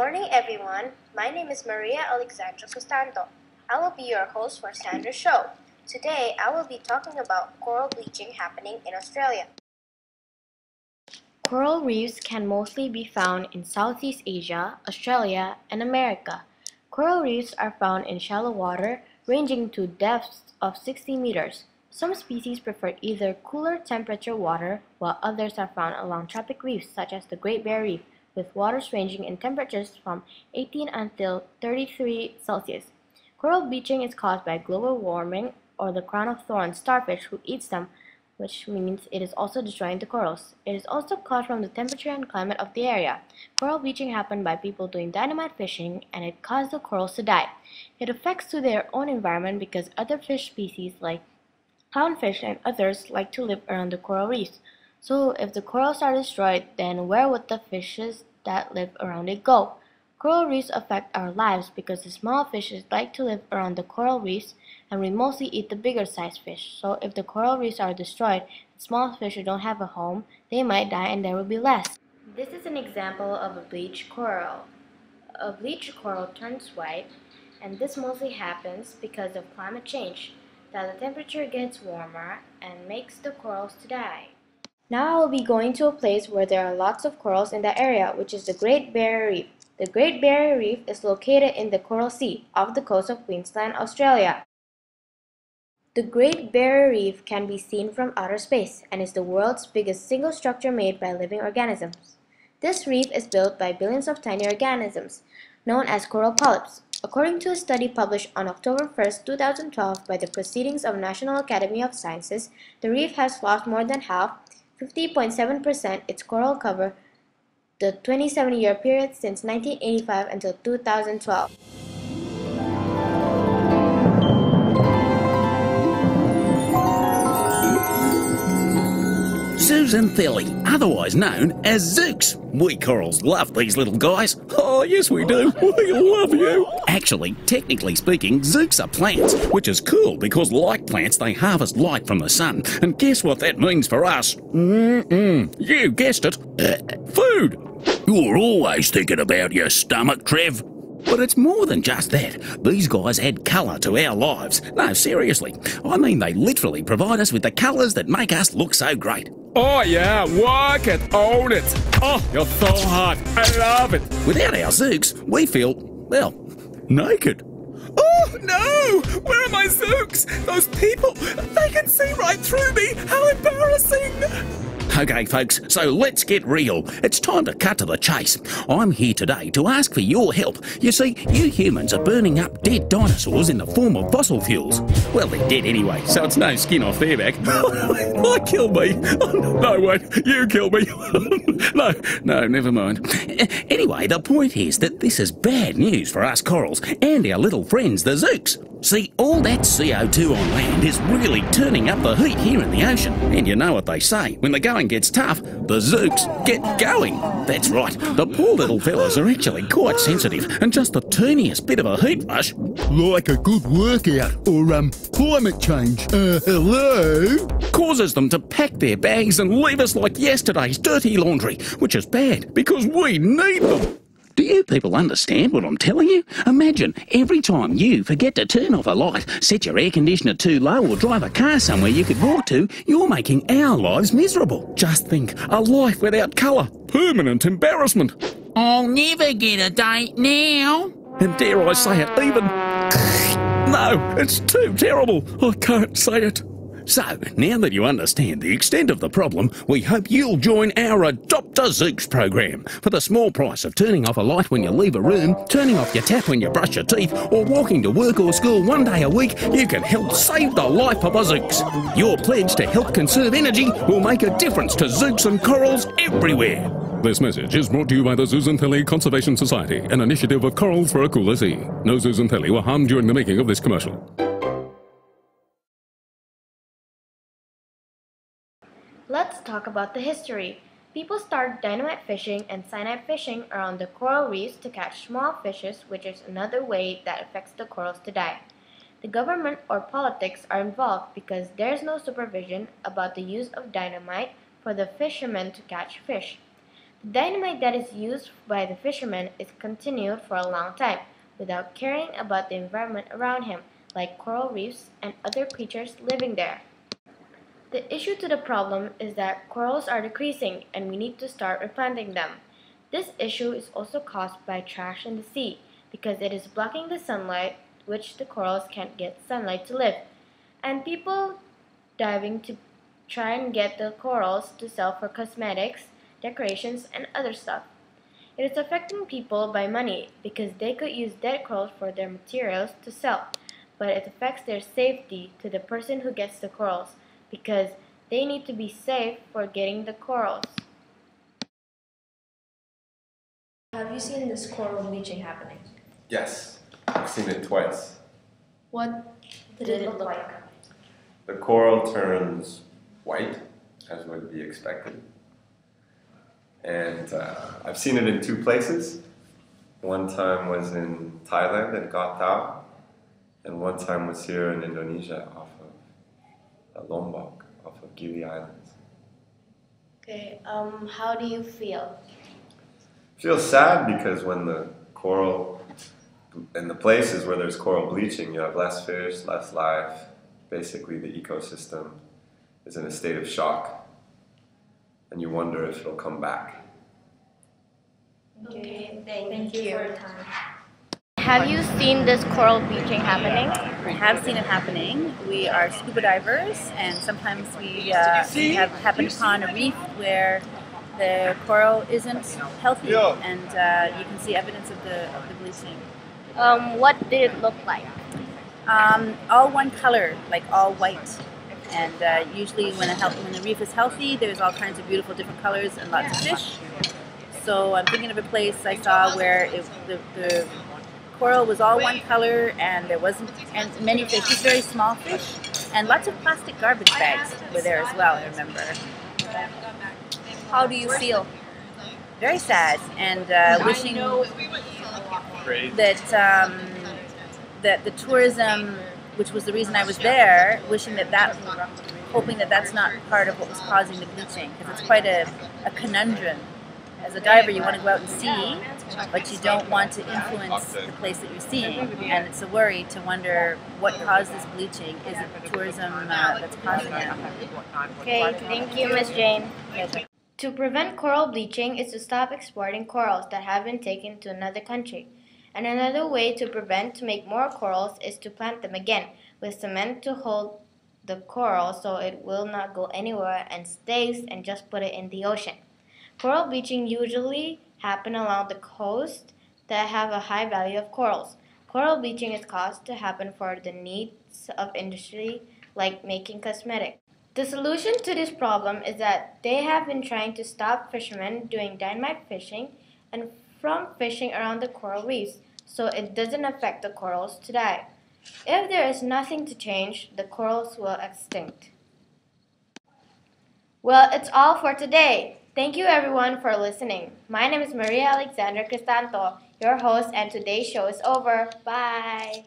morning, everyone. My name is Maria Alexandra Sustanto. I will be your host for Sandra's show. Today, I will be talking about coral bleaching happening in Australia. Coral reefs can mostly be found in Southeast Asia, Australia, and America. Coral reefs are found in shallow water, ranging to depths of 60 meters. Some species prefer either cooler temperature water, while others are found along tropic reefs such as the Great Barrier Reef, with waters ranging in temperatures from 18 until 33 Celsius. Coral bleaching is caused by global warming or the crown of thorns starfish who eats them, which means it is also destroying the corals. It is also caused from the temperature and climate of the area. Coral bleaching happened by people doing dynamite fishing, and it caused the corals to die. It affects to their own environment because other fish species like clownfish and others like to live around the coral reefs. So if the corals are destroyed, then where would the fishes that live around it go? Coral reefs affect our lives because the small fishes like to live around the coral reefs, and we mostly eat the bigger sized fish. So if the coral reefs are destroyed, the small fish who don't have a home, they might die and there will be less. This is an example of a bleached coral. A bleached coral turns white, and this mostly happens because of climate change, that the temperature gets warmer and makes the corals to die. Now I will be going to a place where there are lots of corals in that area, which is the Great Barrier Reef. The Great Barrier Reef is located in the Coral Sea, off the coast of Queensland, Australia. The Great Barrier Reef can be seen from outer space and is the world's biggest single structure made by living organisms. This reef is built by billions of tiny organisms, known as coral polyps. According to a study published on October 1, 2012 by the Proceedings of National Academy of Sciences, the reef has lost more than half, 50.7%, its coral cover the 27-year period since 1985 until 2012. Zooxanthellae, otherwise known as zoox. We corals love these little guys. Oh, yes we do. We love you. Actually, technically speaking, zoox are plants, which is cool because like plants, they harvest light from the sun. And guess what that means for us? You guessed it. Food. You're always thinking about your stomach, Trev. But it's more than just that. These guys add colour to our lives. No, seriously. I mean, they literally provide us with the colours that make us look so great. Oh yeah, work it, own it. Oh, you're so hot. I love it. Without our zoox, we feel, well, naked. Oh no! Where are my zooks? Those people, they can see right through me. How embarrassing! Okay, folks, so let's get real. It's time to cut to the chase. I'm here today to ask for your help. You see, you humans are burning up dead dinosaurs in the form of fossil fuels. Well, they're dead anyway, so it's no skin off their back. Kill me. No, wait, you kill me. No, never mind. Anyway, the point is that this is bad news for us corals and our little friends, the zoox. See, all that CO2 on land is really turning up the heat here in the ocean. And you know what they say, when the going gets tough, the zoox get going. That's right, the poor little fellas are actually quite sensitive, and just the teeniest bit of a heat rush, like a good workout or climate change, hello? Causes them to pack their bags and leave us like yesterday's dirty laundry, which is bad because we need them. Do you people understand what I'm telling you? Imagine every time you forget to turn off a light, set your air conditioner too low or drive a car somewhere you could walk to, you're making our lives miserable. Just think, a life without colour. Permanent embarrassment. I'll never get a date now. And dare I say it, even... No, it's too terrible. I can't say it. So, now that you understand the extent of the problem, we hope you'll join our Adopt a Zoox program. For the small price of turning off a light when you leave a room, turning off your tap when you brush your teeth, or walking to work or school one day a week, you can help save the life of a zoox. Your pledge to help conserve energy will make a difference to zoox and corals everywhere. This message is brought to you by the Zooxanthellae Conservation Society, an initiative of Corals for a Cooler Sea. No Zooxanthellae were harmed during the making of this commercial. Let's talk about the history. People started dynamite fishing and cyanide fishing around the coral reefs to catch small fishes, which is another way that affects the corals to die. The government or politics are involved because there is no supervision about the use of dynamite for the fishermen to catch fish. Dynamite that is used by the fisherman is continued for a long time without caring about the environment around him, like coral reefs and other creatures living there. The issue to the problem is that corals are decreasing and we need to start replanting them. This issue is also caused by trash in the sea because it is blocking the sunlight, which the corals can't get sunlight to live, and people diving to try and get the corals to sell for cosmetics, decorations, and other stuff. It is affecting people by money because they could use dead corals for their materials to sell, but it affects their safety to the person who gets the corals because they need to be safe for getting the corals. Have you seen this coral bleaching happening? Yes, I've seen it twice. What did it look like? The coral turns white, as would be expected. And I've seen it in two places. One time was in Thailand at Koh Tao, and one time was here in Indonesia off of Lombok, off of Gili Islands. Okay, how do you feel? I feel sad because when the coral, in the places where there's coral bleaching, you have less fish, less life. Basically, the ecosystem is in a state of shock, and you wonder if it'll come back. Okay, thank you for your time. Have you seen this coral bleaching happening? We have seen it happening. We are scuba divers, and sometimes we have happened upon a reef where the coral isn't healthy, and you can see evidence of the bleaching. What did it look like? All one color, like all white. And usually when the reef is healthy, there's all kinds of beautiful different colors and lots of fish. So I'm thinking of a place I saw where the coral was all one color and there wasn't many fish, just very small fish, and lots of plastic garbage bags were there as well, I remember. How do you feel? Very sad, and wishing that the tourism, which was the reason I was there, hoping that that's not part of what was causing the bleaching, because it's quite a conundrum. As a diver, you want to go out and see, but you don't want to influence the place that you're seeing, and it's a worry to wonder what caused this bleaching. Is it the tourism that's causing it? Okay, thank you, Miss Jane. Yes. To prevent coral bleaching is to stop exporting corals that have been taken to another country. And another way to make more corals is to plant them again with cement to hold the coral so it will not go anywhere and stays, and just put it in the ocean. Coral bleaching usually happen along the coast that have a high value of corals. Coral bleaching is caused to happen for the needs of industry like making cosmetics. The solution to this problem is that they have been trying to stop fishermen doing dynamite fishing and from fishing around the coral reefs so it doesn't affect the corals to die. If there is nothing to change, the corals will extinct. Well, it's all for today. Thank you everyone for listening. My name is Maria Alexandra Cristanto, your host, and today's show is over. Bye!